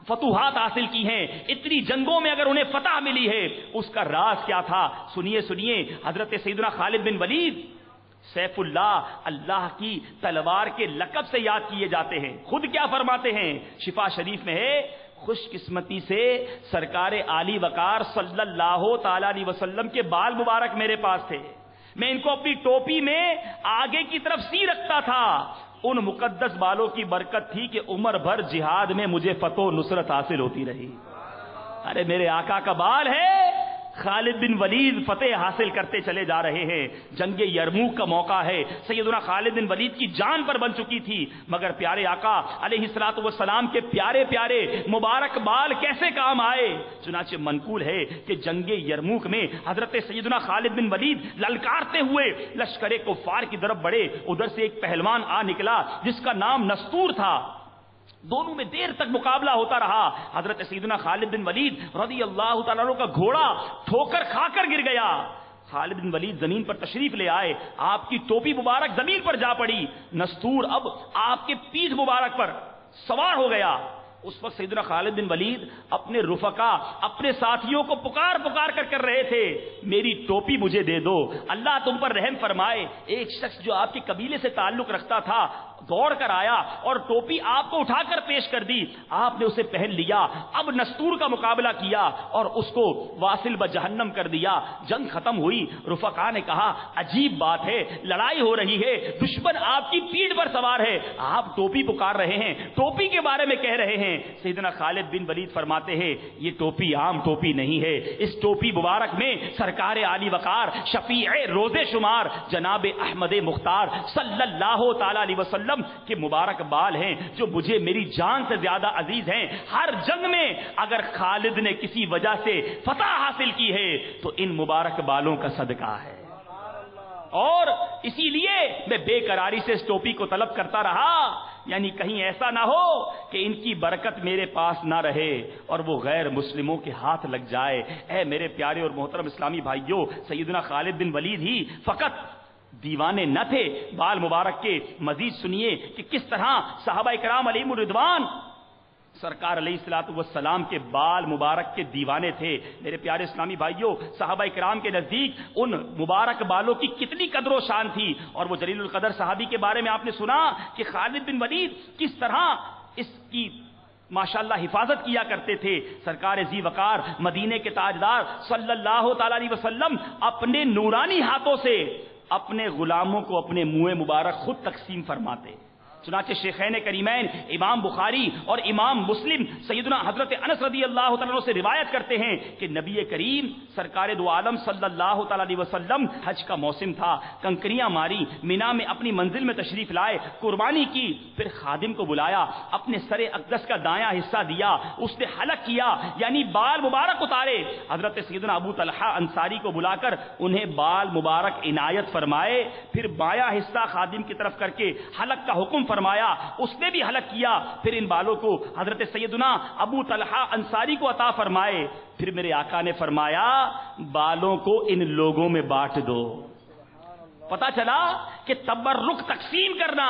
Speaker 1: فتوحات حاصل کی ہیں، اتنی جنگوں میں اگر انہیں فتح ملی ہے، اس کا راز کیا تھا؟ سنیے حضرت سیدنا خالد بن ولید سیف اللہ، اللہ کی تلوار کے لقب سے یاد کیے جاتے ہیں۔ خود کیا فرماتے ہیں؟ شفا شریف میں ہے، خوش قسمتی سے سرکار عالی وقار صلی اللہ تعالی علیہ وسلم کے بال مبارک میرے پاس تھے، میں ان کو اپنی ٹوپی میں آگے کی طرف سی رکھتا تھا۔ ان مقدس بالوں کی برکت تھی کہ عمر بھر جہاد میں مجھے فتح و نصرت حاصل ہوتی رہی۔ ارے میرے آقا کا بال ہے، خالد بن ولید فتح حاصل کرتے چلے جا رہے ہیں۔ جنگ یرموک کا موقع ہے، سیدنا خالد بن ولید کی جان پر بن چکی تھی، مگر پیارے آقا علیہ الصلوۃ والسلام کے پیارے پیارے مبارک بال کیسے کام آئے؟ چنانچہ منقول ہے کہ جنگ یرموک میں حضرت سیدنا خالد بن ولید للکارتے ہوئے لشکر کفار کی طرف بڑھے، ادھر سے ایک پہلوان آ نکلا جس کا نام نستور تھا۔ دونوں میں دیر تک مقابلہ ہوتا رہا۔ حضرت سیدنا خالد بن ولید رضی اللہ تعالیٰ عنہ کا گھوڑا ٹھوکر کھا کر گر گیا۔ خالد بن ولید زمین پر تشریف لے آئے، آپ کی ٹوپی مبارک زمین پر جا پڑی، نستور اب آپ کے پیٹھ مبارک پر سوار ہو گیا۔ اس وقت سیدنا خالد بن ولید اپنے رفقا، اپنے ساتھیوں کو پکار کر رہے تھے، میری ٹوپی مجھے دے دو، اللہ تم پر رحم فرمائے۔ ایک شخص جو آپ کے قبیلے سے تعلق رکھتا تھا دوڑ کر آیا اور ٹوپی آپ کو اٹھا کر پیش کر دی، آپ نے اسے پہن لیا۔ اب نستور کا مقابلہ کیا اور اس کو واصل بجہنم کر دیا۔ جنگ ختم ہوئی، رفقا نے کہا عجیب بات ہے، لڑائی ہو رہی ہے، دشمن آپ کی پیٹھ پر سوار ہے، آپ ٹوپی پکار رہے ہیں، ٹوپی کے بارے میں کہہ رہے ہیں۔ سیدنا خالد بن ولید فرماتے ہیں یہ ٹوپی عام ٹوپی نہیں ہے، اس ٹوپی مبارک میں سرکار عالی وقار شفیع روز شمار جناب احمد مختار صلی اللہ تعالی علیہ وسلم کے مبارک بال ہیں جو مجھے میری جان سے زیادہ عزیز ہیں۔ ہر جنگ میں اگر خالد نے کسی وجہ سے فتح حاصل کی ہے تو ان مبارک بالوں کا صدقہ ہے، اور اسی لیے میں بے قراری سے اس ٹوپی کو طلب کرتا رہا، یعنی کہیں ایسا نہ ہو کہ ان کی برکت میرے پاس نہ رہے اور وہ غیر مسلموں کے ہاتھ لگ جائے۔ اے میرے پیارے اور محترم اسلامی بھائیوں، سیدنا خالد بن ولید ہی فقط دیوانے نہ تھے بال مبارک کے، مزید سنیے کہ کس طرح صحابہ کرام علیہم الرضوان سرکار علیہ الصلوۃ والسلام کے بال مبارک کے دیوانے تھے۔ میرے پیارے اسلامی بھائیوں، صحابہ کرام کے نزدیک ان مبارک بالوں کی کتنی قدر و شان تھی، اور وہ جلیل القدر صحابی کے بارے میں آپ نے سنا کہ خالد بن ولید کس طرح اس کی ماشاءاللہ حفاظت کیا کرتے تھے۔ سرکار ذی وقار مدینے کے تاجدار صلی اللہ تعالی علیہ وسلم اپنے نورانی ہاتھوں سے اپنے غلاموں کو اپنے منہ مبارک خود تقسیم فرماتے۔ چنانچہ شیخین کریمین امام بخاری اور امام مسلم سیدنا حضرت انس رضی اللہ تعالیٰ عنہ سے روایت کرتے ہیں کہ نبی کریم سرکار دو عالم صلی اللہ تعالیٰ علیہ وسلم حج کا موسم تھا، کنکریاں ماری، مینا میں اپنی منزل میں تشریف لائے، قربانی کی، پھر خادم کو بلایا، اپنے سر اقدس کا دایاں حصہ دیا، اس نے حلق کیا یعنی بال مبارک اتارے، حضرت سیدنا ابو طلحہ انصاری کو بلا کر انہیں بال مبارک عنایت فرمائے، پھر بایاں حصہ خادم کی طرف کر کے حلق کا حکم فرمایا، اس نے بھی حلق کیا، پھر ان بالوں کو حضرت سیدنا ابو طلحہ انصاری کو عطا فرمائے، پھر میرے آقا نے فرمایا بالوں کو ان لوگوں میں بانٹ دو۔ پتا چلا کہ تبرک تقسیم کرنا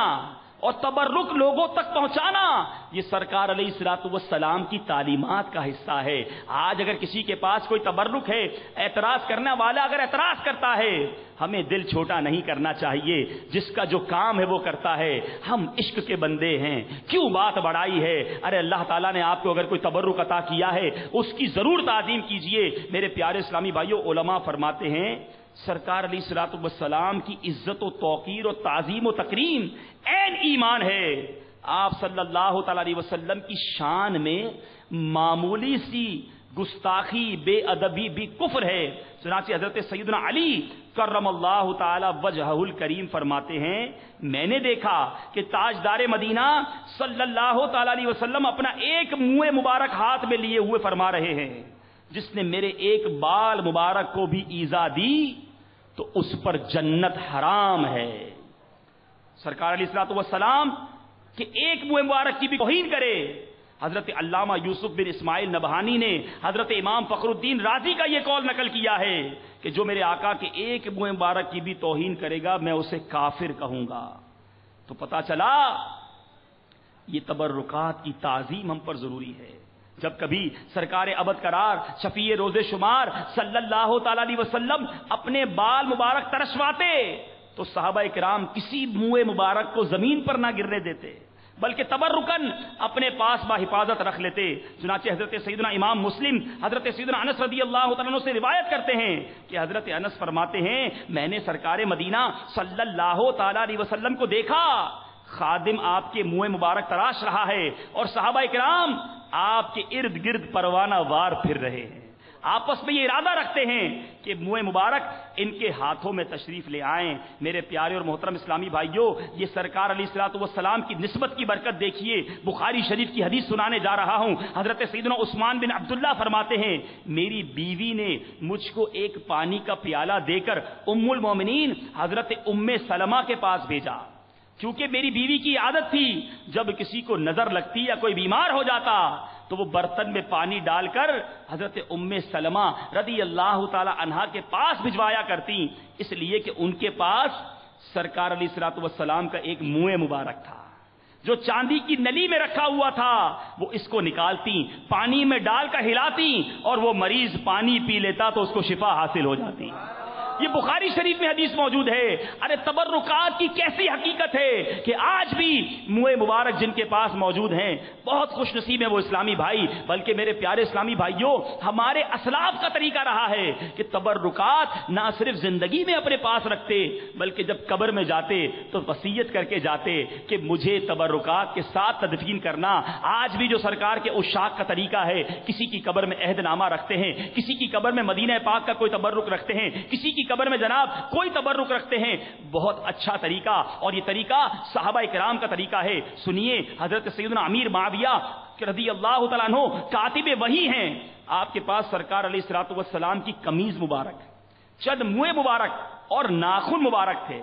Speaker 1: اور تبرک لوگوں تک پہنچانا یہ سرکار علیہ الصلوۃ والسلام کی تعلیمات کا حصہ ہے۔ آج اگر کسی کے پاس کوئی تبرک ہے، اعتراض کرنے والا اگر اعتراض کرتا ہے، ہمیں دل چھوٹا نہیں کرنا چاہیے، جس کا جو کام ہے وہ کرتا ہے، ہم عشق کے بندے ہیں، کیوں بات بڑائی ہے؟ ارے اللہ تعالیٰ نے آپ کو اگر کوئی تبرک عطا کیا ہے اس کی ضرور تعظیم کیجئے۔ میرے پیارے اسلامی بھائیوں، علماء فرماتے ہیں سرکار علیہ الصلوۃ والسلام کی عزت و توقیر و تعظیم و تکریم عین ایمان ہے۔ آپ صلی اللہ تعالی علیہ وسلم کی شان میں معمولی سی گستاخی، بے ادبی بھی کفر ہے۔ چنانچہ حضرت سیدنا علی کرم اللہ تعالی وجہہ الکریم فرماتے ہیں میں نے دیکھا کہ تاجدار مدینہ صلی اللہ تعالی علیہ وسلم اپنا ایک منہ مبارک ہاتھ میں لیے ہوئے فرما رہے ہیں، جس نے میرے ایک بال مبارک کو بھی ایذا دی تو اس پر جنت حرام ہے۔ سرکار علیہ الصلوۃ والسلام کہ ایک منہ مبارک کی بھی توہین کرے، حضرت علامہ یوسف بن اسماعیل نبہانی نے حضرت امام فخر الدین رازی کا یہ قول نقل کیا ہے کہ جو میرے آقا کے ایک منہ مبارک کی بھی توہین کرے گا میں اسے کافر کہوں گا۔ تو پتا چلا یہ تبرکات کی تعظیم ہم پر ضروری ہے۔ جب کبھی سرکار ابد قرار شفیع روز شمار صلی اللہ تعالی علیہ وسلم اپنے بال مبارک ترشواتے تو صحابہ کرام کسی منہ مبارک کو زمین پر نہ گرنے دیتے، بلکہ تبرکن اپنے پاس بحفاظت رکھ لیتے۔ چنانچہ حضرت سیدنا امام مسلم حضرت سیدنا انس رضی اللہ تعالیٰ عنہ سے روایت کرتے ہیں کہ حضرت انس فرماتے ہیں میں نے سرکار مدینہ صلی اللہ تعالی علیہ وسلم کو دیکھا، خادم آپ کے منہ مبارک تراش رہا ہے اور صحابہ کرام آپ کے ارد گرد پروانہ وار پھر رہے ہیں، آپس میں یہ ارادہ رکھتے ہیں کہ منہ مبارک ان کے ہاتھوں میں تشریف لے آئیں۔ میرے پیارے اور محترم اسلامی بھائیوں، یہ سرکار علیہ الصلوۃ والسلام کی نسبت کی برکت دیکھیے۔ بخاری شریف کی حدیث سنانے جا رہا ہوں، حضرت سیدنا عثمان بن عبداللہ فرماتے ہیں میری بیوی نے مجھ کو ایک پانی کا پیالہ دے کر ام المومنین حضرت ام سلمہ کے پاس بھیجا، کیونکہ میری بیوی کی عادت تھی جب کسی کو نظر لگتی یا کوئی بیمار ہو جاتا تو وہ برتن میں پانی ڈال کر حضرت ام سلمہ رضی اللہ تعالی عنہا کے پاس بھجوایا کرتی، اس لیے کہ ان کے پاس سرکار علیہ الصلوۃ والسلام کا ایک منہ مبارک تھا جو چاندی کی نلی میں رکھا ہوا تھا، وہ اس کو نکالتی پانی میں ڈال کر ہلاتی اور وہ مریض پانی پی لیتا تو اس کو شفا حاصل ہو جاتی۔ یہ بخاری شریف میں حدیث موجود ہے. ارے تبرکات کی کیسی حقیقت ہے کہ آج بھی منہ مبارک جن کے پاس موجود ہیں بہت خوش نصیب ہیں وہ اسلامی بھائی. بلکہ میرے پیارے اسلامی بھائیوں ہمارے اسلاف کا طریقہ رہا ہے کہ تبرکات نہ صرف زندگی میں اپنے پاس رکھتے بلکہ جب قبر میں جاتے تو وصیت کر کے جاتے کہ مجھے تبرکات کے ساتھ تدفین کرنا. آج بھی جو سرکار کے عشاق کا طریقہ ہے, کسی کی قبر میں عہد نامہ رکھتے ہیں, کسی کی قبر میں مدینہ پاک کا کوئی تبرک رکھتے ہیں, کسی کی قبر میں جناب کوئی تبرک رکھتے ہیں. بہت اچھا طریقہ, اور یہ طریقہ صحابہ کرام کا طریقہ ہے. سنیے حضرت سیدنا امیر معاویہ رضی اللہ تعالیٰ عنہ کاتب وحی ہیں, آپ کے پاس سرکار علیہ الصلوۃ والسلام کی قمیض مبارک, چند منہ مبارک اور ناخن مبارک تھے.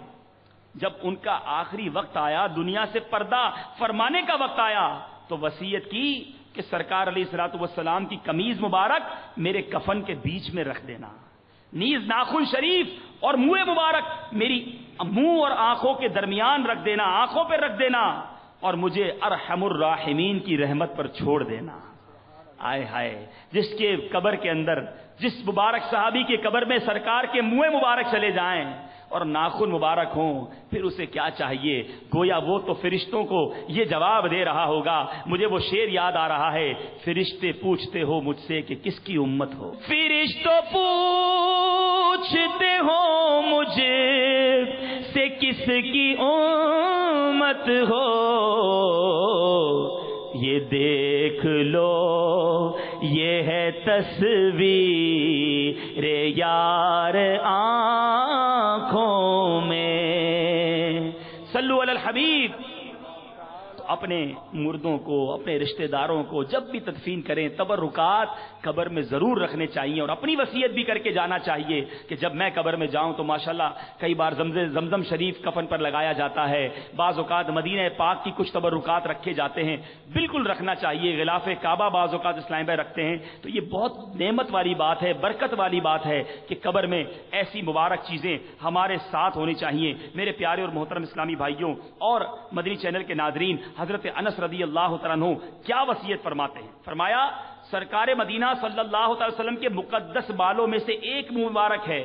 Speaker 1: جب ان کا آخری وقت آیا, دنیا سے پردہ فرمانے کا وقت آیا, تو وصیت کی کہ سرکار علیہ الصلوۃ والسلام کی قمیض مبارک میرے کفن کے بیچ میں رکھ دینا, نیز ناخن شریف اور منہ مبارک میری منہ اور آنکھوں کے درمیان رکھ دینا, آنکھوں پہ رکھ دینا, اور مجھے ارحم الراحمین کی رحمت پر چھوڑ دینا. آئے ہائے, جس کے قبر کے اندر, جس مبارک صحابی کے قبر میں سرکار کے منہ مبارک چلے جائیں اور ناخن مبارک ہوں, پھر اسے کیا چاہیے؟ گویا وہ تو فرشتوں کو یہ جواب دے رہا ہوگا. مجھے وہ شعر یاد آ رہا ہے, فرشتے پوچھتے ہو مجھ سے کہ کس کی امت ہو, فرشتوں پوچھتے ہو مجھ سے کس کی امت ہو, یہ دیکھ لو یہ ہے تصویر یار آنکھوں میں. صلو علی الحبیب. اپنے مردوں کو, اپنے رشتہ داروں کو جب بھی تدفین کریں تبرکات قبر میں ضرور رکھنے چاہیے, اور اپنی وصیت بھی کر کے جانا چاہیے کہ جب میں قبر میں جاؤں تو ماشاءاللہ کئی بار زمزم شریف کفن پر لگایا جاتا ہے, بعض اوقات مدینہ پاک کی کچھ تبرکات رکھے جاتے ہیں, بالکل رکھنا چاہیے. غلاف کعبہ بعض اوقات اسلام بھائی رکھتے ہیں, تو یہ بہت نعمت والی بات ہے, برکت والی بات ہے کہ قبر میں ایسی مبارک چیزیں ہمارے ساتھ ہونی چاہیے. میرے پیارے اور محترم اسلامی بھائیوں اور مدنی چینل کے ناظرین, حضرت انس رضی اللہ تعالیٰ عنہ کیا وصیت فرماتے ہیں؟ فرمایا سرکار مدینہ صلی اللہ تعالی وسلم کے مقدس بالوں میں سے ایک منہ مبارک ہے,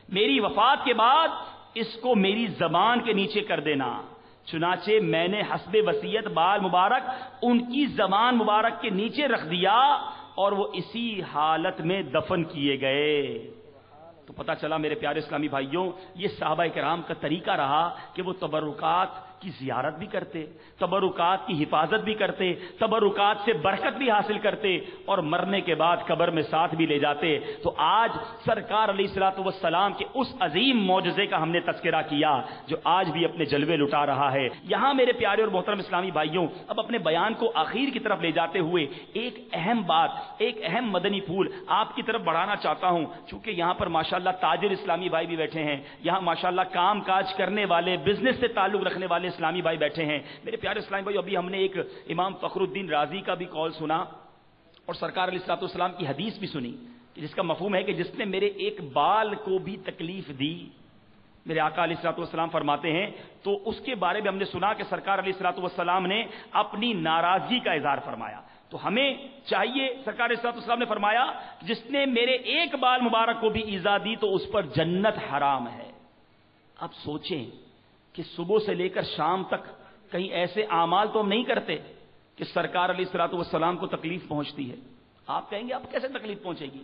Speaker 1: میری وفات کے بعد اس کو میری زبان کے نیچے کر دینا. چنانچہ میں نے حسب وصیت بال مبارک ان کی زبان مبارک کے نیچے رکھ دیا اور وہ اسی حالت میں دفن کیے گئے. تو پتہ چلا میرے پیارے اسلامی بھائیوں, یہ صحابہ کرام کا طریقہ رہا کہ وہ تبرکات کی زیارت بھی کرتے, تبرکات کی حفاظت بھی کرتے, تبرکات سے برکت بھی حاصل کرتے, اور مرنے کے بعد قبر میں ساتھ بھی لے جاتے. تو آج سرکار علیہ الصلوۃ والسلام کے اس عظیم معجزے کا ہم نے تذکرہ کیا جو آج بھی اپنے جلوے لٹا رہا ہے. یہاں میرے پیارے اور محترم اسلامی بھائیوں, اب اپنے بیان کو آخر کی طرف لے جاتے ہوئے ایک اہم بات, ایک اہم مدنی پھول آپ کی طرف بڑھانا چاہتا ہوں. چونکہ یہاں پر ماشاءاللہ تاجر اسلامی بھائی بھی بیٹھے ہیں, یہاں ماشاءاللہ کام کاج کرنے والے, بزنس سے تعلق رکھنے والے اسلامی بھائی بیٹھے ہیں. میرے پیارے اسلامی بھائی, ابھی ہم نے ایک امام فخر الدین رازی کا بھی قول سنا اور سرکار علیہ الصلوۃ والسلام کی حدیث بھی سنی, جس کا مفہوم ہے کہ جس نے میرے ایک بال کو بھی تکلیف دی, میرے آقا علیہ الصلوۃ والسلام فرماتے ہیں, تو اس کے بارے میں ہم نے سنا کہ سرکار علیہ الصلوۃ والسلام نے اپنی ناراضگی کا اظہار فرمایا. تو ہمیں چاہیے, سرکار علیہ الصلوۃ والسلام نے فرمایا جس نے میرے ایک بال مبارک کو بھی ایذا دی تو اس پر جنت حرام ہے. اب سوچیں کہ صبح سے لے کر شام تک کہیں ایسے اعمال تو ہم نہیں کرتے کہ سرکار علیہ الصلوۃ والسلام کو تکلیف پہنچتی ہے. آپ کہیں گے اب کیسے تکلیف پہنچے گی؟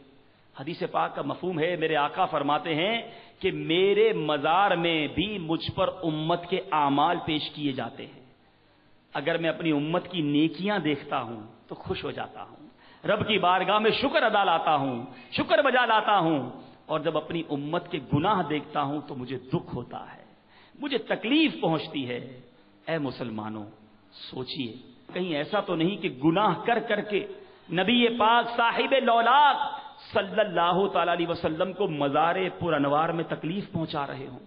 Speaker 1: حدیث پاک کا مفہوم ہے, میرے آقا فرماتے ہیں کہ میرے مزار میں بھی مجھ پر امت کے اعمال پیش کیے جاتے ہیں. اگر میں اپنی امت کی نیکیاں دیکھتا ہوں تو خوش ہو جاتا ہوں, رب کی بارگاہ میں شکر ادا لاتا ہوں, شکر بجا لاتا ہوں, اور جب اپنی امت کے گناہ دیکھتا ہوں تو مجھے دکھ ہوتا ہے, مجھے تکلیف پہنچتی ہے. اے مسلمانوں, سوچئے کہیں ایسا تو نہیں کہ گناہ کر کر کے نبی پاک صاحب لولاق صلی اللہ تعالی علیہ وسلم کو مزار پر انوار میں تکلیف پہنچا رہے ہوں؟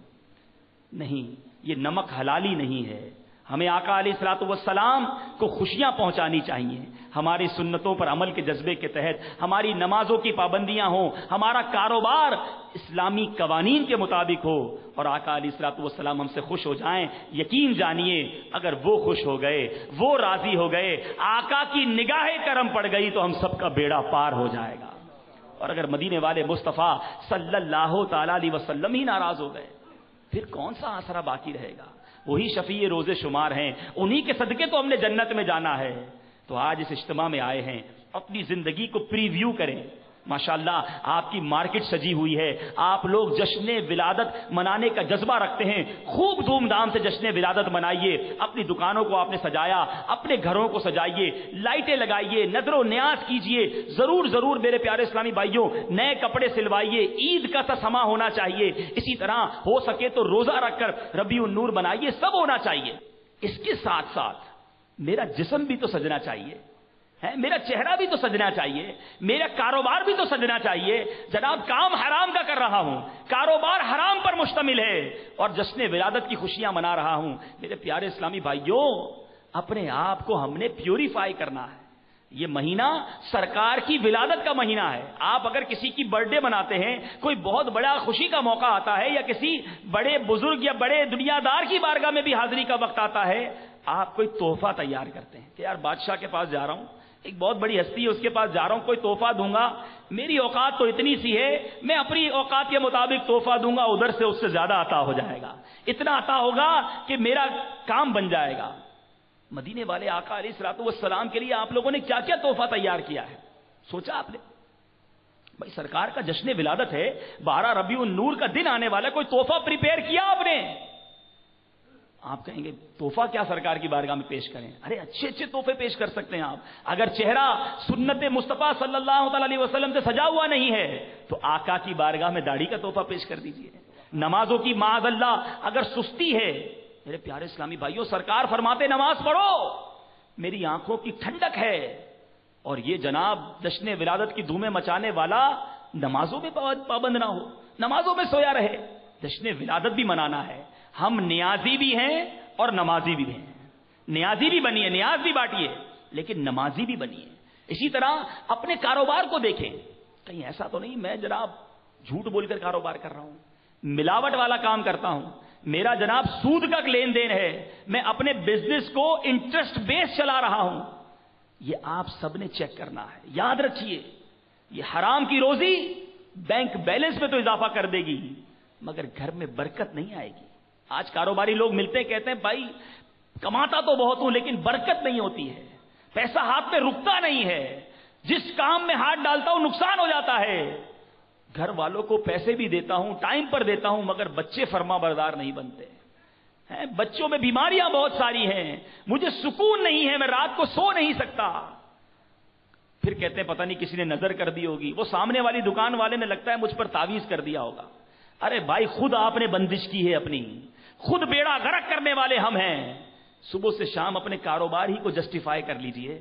Speaker 1: نہیں, یہ نمک حلالی نہیں ہے. ہمیں آقا علیہ الصلوۃ والسلام کو خوشیاں پہنچانی چاہیے. ہماری سنتوں پر عمل کے جذبے کے تحت ہماری نمازوں کی پابندیاں ہوں, ہمارا کاروبار اسلامی قوانین کے مطابق ہو, اور آقا علیہ الصلوۃ والسلام ہم سے خوش ہو جائیں. یقین جانیے اگر وہ خوش ہو گئے, وہ راضی ہو گئے, آقا کی نگاہ کرم پڑ گئی تو ہم سب کا بیڑا پار ہو جائے گا. اور اگر مدینے والے مصطفیٰ صلی اللہ تعالی علیہ وسلم ہی ناراض ہو گئے پھر کون سا آسرا باقی رہے گا؟ وہی شفیع روز شمار ہیں، انہی کے صدقے تو ہم نے جنت میں جانا ہے۔ تو آج اس اجتماع میں آئے ہیں، اپنی زندگی کو پریویو کریں۔ ماشاءاللہ آپ کی مارکیٹ سجی ہوئی ہے، آپ لوگ جشن ولادت منانے کا جذبہ رکھتے ہیں، خوب دھوم دھام سے جشن ولادت منائیے۔ اپنی دکانوں کو آپ نے سجایا، اپنے گھروں کو سجائیے، لائٹیں لگائیے، نظر و نیاز کیجئے، ضرور ضرور میرے پیارے اسلامی بھائیوں نئے کپڑے سلوائیے، عید کا سما ہونا چاہیے، اسی طرح ہو سکے تو روزہ رکھ کر ربیع النور منائیے، سب ہونا چاہیے۔ اس کے ساتھ ساتھ میرا جسم بھی تو سجنا چاہیے، میرا چہرہ بھی تو سجنا چاہیے، میرا کاروبار بھی تو سجنا چاہیے۔ جناب کام حرام کا کر رہا ہوں، کاروبار حرام پر مشتمل ہے اور جشن ولادت کی خوشیاں منا رہا ہوں۔ میرے پیارے اسلامی بھائیوں اپنے آپ کو ہم نے پیوریفائی کرنا ہے۔ یہ مہینہ سرکار کی ولادت کا مہینہ ہے۔ آپ اگر کسی کی برتھ ڈے مناتے ہیں، کوئی بہت بڑا خوشی کا موقع آتا ہے، یا کسی بڑے بزرگ یا بڑے دنیا دار کی بارگاہ میں بھی حاضری کا وقت آتا ہے، آپ کوئی تحفہ تیار کرتے ہیں کہ یار بادشاہ کے پاس جا رہا ہوں، ایک بہت بڑی ہستی ہے اس کے پاس جا رہا ہوں، کوئی تحفہ دوں گا، میری اوقات تو اتنی سی ہے، میں اپنی اوقات کے مطابق تحفہ دوں گا، ادھر سے اس سے زیادہ عطا ہو جائے گا، اتنا عطا ہوگا کہ میرا کام بن جائے گا۔ مدینے والے آقا علیہ الصلوۃ والسلام کے لیے آپ لوگوں نے کیا کیا تحفہ تیار کیا ہے؟ سوچا آپ نے؟ بھائی سرکار کا جشن ولادت ہے، 12 ربیع النور کا دن آنے والا، کوئی تحفہ پریپیئر کیا آپ نے؟ آپ کہیں گے تحفہ کیا سرکار کی بارگاہ میں پیش کریں؟ ارے اچھے اچھے تحفے پیش کر سکتے ہیں آپ۔ اگر چہرہ سنت مصطفیٰ صلی اللہ تعالی علیہ وسلم سے سجا ہوا نہیں ہے تو آقا کی بارگاہ میں داڑھی کا تحفہ پیش کر دیجئے۔ نمازوں کی معاذ اللہ اگر سستی ہے، میرے پیارے اسلامی بھائیوں سرکار فرماتے نماز پڑھو، میری آنکھوں کی ٹھنڈک ہے، اور یہ جناب جشن ولادت کی دھومیں مچانے والا نمازوں میں پابند نہ ہو، نمازوں میں سویا رہے۔ جشن ولادت بھی منانا ہے، ہم نیازی بھی ہیں اور نمازی بھی ہیں، نیازی بھی بنیے، نیاز بھی بانٹیے، لیکن نمازی بھی بنیے۔ اسی طرح اپنے کاروبار کو دیکھیں، کہیں ایسا تو نہیں میں جناب جھوٹ بول کر کاروبار کر رہا ہوں، ملاوٹ والا کام کرتا ہوں، میرا جناب سود کا لین دین ہے، میں اپنے بزنس کو انٹرسٹ بیس چلا رہا ہوں، یہ آپ سب نے چیک کرنا ہے۔ یاد رکھیے یہ حرام کی روزی بینک بیلنس میں تو اضافہ کر دے گی مگر گھر میں برکت نہیں آئے گی۔ آج کاروباری لوگ ملتے ہیں کہتے ہیں بھائی کماتا تو بہت ہوں لیکن برکت نہیں ہوتی ہے، پیسہ ہاتھ میں رکتا نہیں ہے، جس کام میں ہاتھ ڈالتا ہوں نقصان ہو جاتا ہے، گھر والوں کو پیسے بھی دیتا ہوں ٹائم پر دیتا ہوں مگر بچے فرما بردار نہیں بنتے ہیں، بچوں میں بیماریاں بہت ساری ہیں، مجھے سکون نہیں ہے، میں رات کو سو نہیں سکتا۔ پھر کہتے ہیں پتہ نہیں کسی نے نظر کر دی ہوگی، وہ سامنے والی دکان والے نے لگتا ہے مجھ پر تعویذ کر دیا ہوگا۔ ارے بھائی خود آپ نے بندش کی ہے اپنی، خود بیڑا غرق کرنے والے ہم ہیں۔ صبح سے شام اپنے کاروبار ہی کو جسٹیفائی کر لیجئے،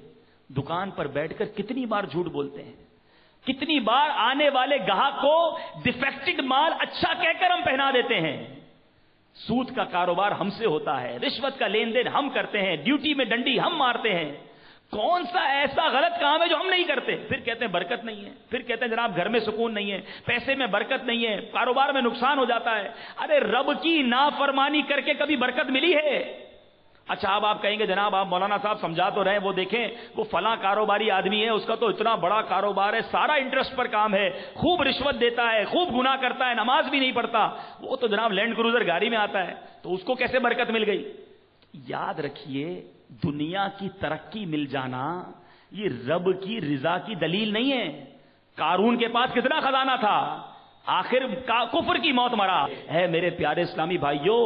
Speaker 1: دکان پر بیٹھ کر کتنی بار جھوٹ بولتے ہیں، کتنی بار آنے والے گاہک کو ڈیفیکٹڈ مال اچھا کہہ کر ہم پہنا دیتے ہیں۔ سود کا کاروبار ہم سے ہوتا ہے، رشوت کا لین دین ہم کرتے ہیں، ڈیوٹی میں ڈنڈی ہم مارتے ہیں، کون سا ایسا غلط کام ہے جو ہم نہیں کرتے؟ پھر کہتے ہیں برکت نہیں ہے، پھر کہتے ہیں جناب گھر میں سکون نہیں ہے، پیسے میں برکت نہیں ہے، کاروبار میں نقصان ہو جاتا ہے۔ ارے رب کی نافرمانی کر کے کبھی برکت ملی ہے؟ اچھا اب آپ کہیں گے جناب آپ مولانا صاحب سمجھا تو رہے، وہ دیکھیں وہ فلاں کاروباری آدمی ہے، اس کا تو اتنا بڑا کاروبار ہے، سارا انٹرسٹ پر کام ہے، خوب رشوت دیتا ہے، خوب گناہ کرتا ہے، نماز بھی نہیں پڑھتا، وہ تو جناب لینڈ کروزر گاڑی میں آتا ہے، تو اس کو کیسے برکت مل گئی؟ یاد رکھیے دنیا کی ترقی مل جانا یہ رب کی رضا کی دلیل نہیں ہے۔ قارون کے پاس کتنا خزانہ تھا، آخر کفر کی موت مرا ہے۔ میرے پیارے اسلامی بھائیوں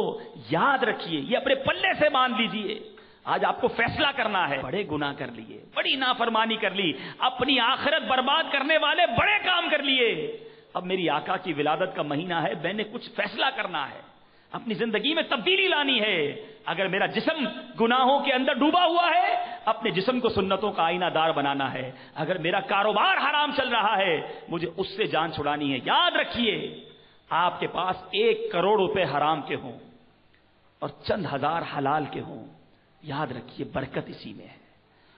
Speaker 1: یاد رکھیے، یہ اپنے پلے سے باندھ لیجئے۔ آج آپ کو فیصلہ کرنا ہے، بڑے گناہ کر لیے، بڑی نافرمانی کر لی، اپنی آخرت برباد کرنے والے بڑے کام کر لیے، اب میری آقا کی ولادت کا مہینہ ہے، میں نے کچھ فیصلہ کرنا ہے، اپنی زندگی میں تبدیلی لانی ہے۔ اگر میرا جسم گناہوں کے اندر ڈوبا ہوا ہے، اپنے جسم کو سنتوں کا آئینہ دار بنانا ہے۔ اگر میرا کاروبار حرام چل رہا ہے، مجھے اس سے جان چھڑانی ہے۔ یاد رکھیے آپ کے پاس 1 کروڑ روپے حرام کے ہوں اور چند ہزار حلال کے ہوں، یاد رکھیے برکت اسی میں ہے،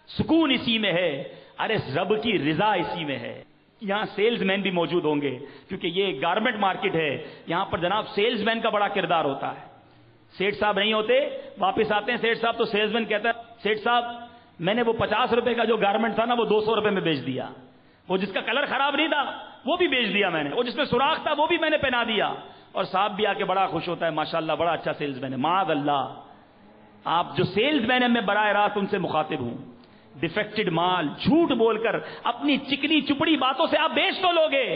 Speaker 1: سکون اسی میں ہے، ارے رب کی رضا اسی میں ہے۔ یہاں سیلز مین بھی موجود ہوں گے کیونکہ یہ گارمنٹ مارکیٹ ہے، یہاں پر جناب سیلز مین کا بڑا کردار ہوتا ہے۔ سیٹ صاحب نہیں ہوتے، واپس آتے ہیں سیٹ صاحب تو سیلز مین کہتا ہے سیٹ صاحب میں نے وہ 50 روپے کا جو گارمنٹ تھا نا وہ 200 روپے میں بیچ دیا، وہ جس کا کلر خراب نہیں تھا وہ بھی بیچ دیا میں نے، وہ جس میں سوراخ تھا وہ بھی میں نے پہنا دیا، اور صاحب بھی آ کے بڑا خوش ہوتا ہے، ماشاءاللہ بڑا اچھا سیلز مین ہے۔ معاذ اللہ، آپ جو سیلز مین ہے میں براہ راست ان سے مخاطب ہوں، ڈیفیکٹڈ مال جھوٹ بول کر اپنی چکنی چپڑی باتوں سے آپ بیچ تو لوگے،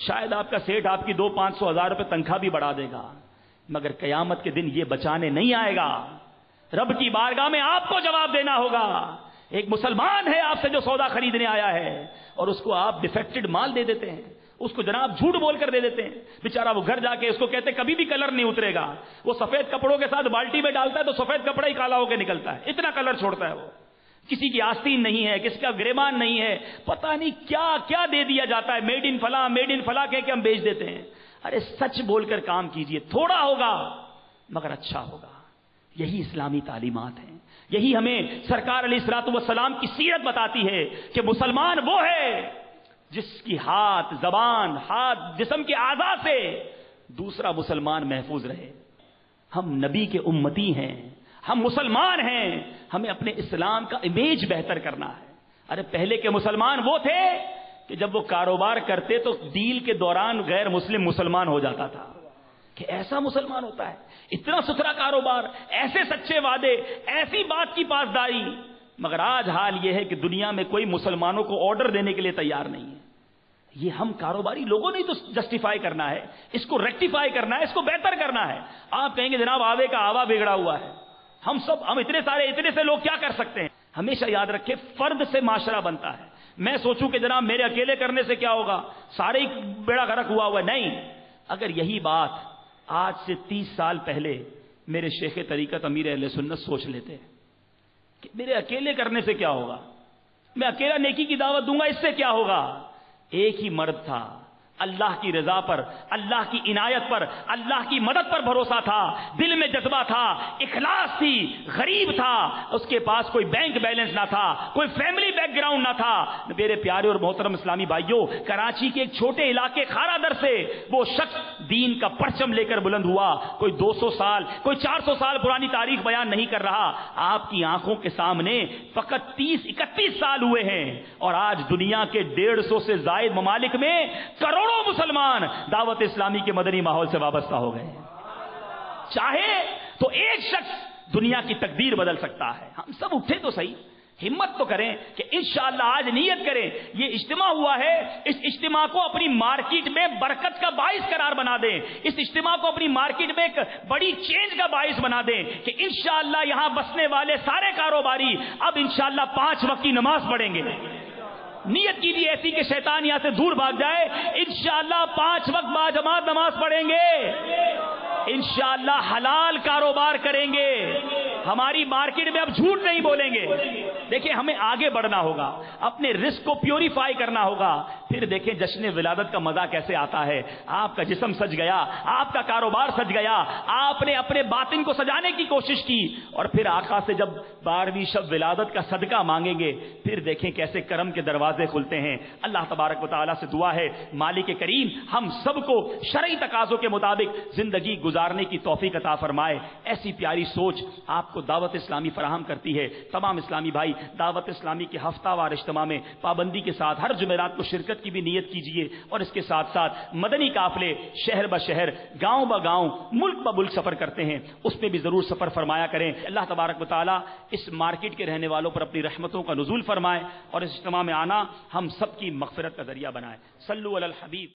Speaker 1: شاید آپ کا سیٹ آپ کی 200-500 ہزار روپے تنخواہ بھی بڑھا دے گا، مگر قیامت کے دن یہ بچانے نہیں آئے گا، رب کی بارگاہ میں آپ کو جواب دینا ہوگا۔ ایک مسلمان ہے آپ سے جو سودا خریدنے آیا ہے اور اس کو آپ ڈیفیکٹڈ مال دے دیتے ہیں، اس کو جناب جھوٹ بول کر دے دیتے ہیں، بیچارہ وہ گھر جا کے اس کو کہتے کبھی بھی کلر نہیں اترے گا، وہ سفید کپڑوں کے ساتھ بالٹی میں ڈالتا ہے تو سفید کپڑا ہی کالا ہو کے نکلتا ہے، اتنا کلر چھوڑتا ہے وہ، کسی کی آستین نہیں ہے، کسی کا گریبان نہیں ہے، پتہ نہیں کیا کیا دے دیا جاتا ہے، میڈ ان فلاں میڈ ان فلاں کہہ کے ہم بیچ دیتے ہیں۔ ارے سچ بول کر کام کیجئے، تھوڑا ہوگا مگر اچھا ہوگا، یہی اسلامی تعلیمات ہیں، یہی ہمیں سرکار علیہ الصلوۃ والسلام کی سیرت بتاتی ہے کہ مسلمان وہ ہے جس کی ہاتھ زبان ہاتھ جسم کے اعضاء سے دوسرا مسلمان محفوظ رہے۔ ہم نبی کے امتی ہیں، ہم مسلمان ہیں، ہمیں اپنے اسلام کا امیج بہتر کرنا ہے۔ ارے پہلے کے مسلمان وہ تھے کہ جب وہ کاروبار کرتے تو ڈیل کے دوران غیر مسلم مسلمان ہو جاتا تھا، کہ ایسا مسلمان ہوتا ہے، اتنا ستھرا کاروبار، ایسے سچے وعدے، ایسی بات کی پاسداری۔ مگر آج حال یہ ہے کہ دنیا میں کوئی مسلمانوں کو آرڈر دینے کے لیے تیار نہیں ہے۔ یہ ہم کاروباری لوگوں نے تو جسٹیفائی کرنا ہے، اس کو ریکٹیفائی کرنا ہے، اس کو بہتر کرنا ہے۔ آپ کہیں گے جناب آوے کا آوا بگڑا ہوا ہے، ہم اتنے سے لوگ کیا کر سکتے ہیں؟ ہمیشہ یاد رکھیں فرد سے معاشرہ بنتا ہے۔ میں سوچوں کہ جناب میرے اکیلے کرنے سے کیا ہوگا، سارے ہی بیڑا غرق ہوا ہے، نہیں۔ اگر یہی بات آج سے 30 سال پہلے میرے شیخ طریقت امیر اہل سنت سوچ لیتے کہ میرے اکیلے کرنے سے کیا ہوگا، میں اکیلا نیکی کی دعوت دوں گا، اس سے کیا ہوگا؟ ایک ہی مرد تھا، اللہ کی رضا پر، اللہ کی عنایت پر، اللہ کی مدد پر بھروسہ تھا، دل میں جذبہ تھا، اخلاص تھی، غریب تھا، اس کے پاس کوئی بینک بیلنس نہ تھا، کوئی فیملی بیک گراؤنڈ نہ تھا۔ میرے پیارے اور محترم اسلامی بھائیوں، کراچی کے ایک چھوٹے علاقے خارا در سے وہ شخص دین کا پرچم لے کر بلند ہوا، کوئی 200 سال کوئی 400 سال پرانی تاریخ بیان نہیں کر رہا، آپ کی آنکھوں کے سامنے فقط 30-31 سال ہوئے ہیں، اور آج دنیا کے 150 سے زائد ممالک میں کروڑوں مسلمان دعوت اسلامی کے مدنی ماحول سے وابستہ ہو گئے۔ چاہے تو ایک شخص دنیا کی تقدیر بدل سکتا ہے۔ ہم سب اٹھے تو صحیح، ہمت تو کریں کہ انشاءاللہ آج نیت کریں، یہ اجتماع ہوا ہے، اس اجتماع کو اپنی مارکیٹ میں برکت کا باعث قرار بنا دیں، اس اجتماع کو اپنی مارکیٹ میں ایک بڑی چینج کا باعث بنا دیں کہ انشاءاللہ یہاں بسنے والے سارے کاروباری اب انشاءاللہ 5 وقت کی نماز پڑھیں گے۔ نیت کیجیے ایسی کہ شیطان یہاں سے دور بھاگ جائے، انشاءاللہ 5 وقت باجماعت نماز پڑھیں گے، انشاءاللہ حلال کاروبار کریں گے، ہماری مارکیٹ میں اب جھوٹ نہیں بولیں گے۔ دیکھیں ہمیں آگے بڑھنا ہوگا، اپنے رزق کو پیوریفائی کرنا ہوگا، پھر دیکھیں جشن ولادت کا مزہ کیسے آتا ہے۔ آپ کا جسم سج گیا، آپ کا کاروبار سج گیا، آپ نے اپنے باطن کو سجانے کی کوشش کی، اور پھر آقا سے جب 12ویں شب ولادت کا صدقہ مانگیں گے، پھر دیکھیں کیسے کرم کے دروازے کھلتے ہیں۔ اللہ تبارک و تعالیٰ سے دعا ہے مالک کریم ہم سب کو شرعی تقاضوں کے مطابق زندگی گزارنے کی توفیق عطا فرمائے۔ ایسی پیاری سوچ آپ کو دعوت اسلامی فراہم کرتی ہے۔ تمام اسلامی بھائی دعوت اسلامی کے ہفتہ وار اجتماع میں پابندی کے ساتھ ہر جمعرات کو شرکت کی بھی نیت کیجیے، اور اس کے ساتھ ساتھ مدنی قافلے شہر بہ شہر گاؤں بہ گاؤں ملک بہ ملک سفر کرتے ہیں، اس میں بھی ضرور سفر فرمایا کریں۔ اللہ تبارک و تعالیٰ اس مارکیٹ کے رہنے والوں پر اپنی رحمتوں کا نزول فرمائے، اور اس اجتماع میں آنا ہم سب کی مغفرت کا ذریعہ بنائے۔ صلو علی الحبیب۔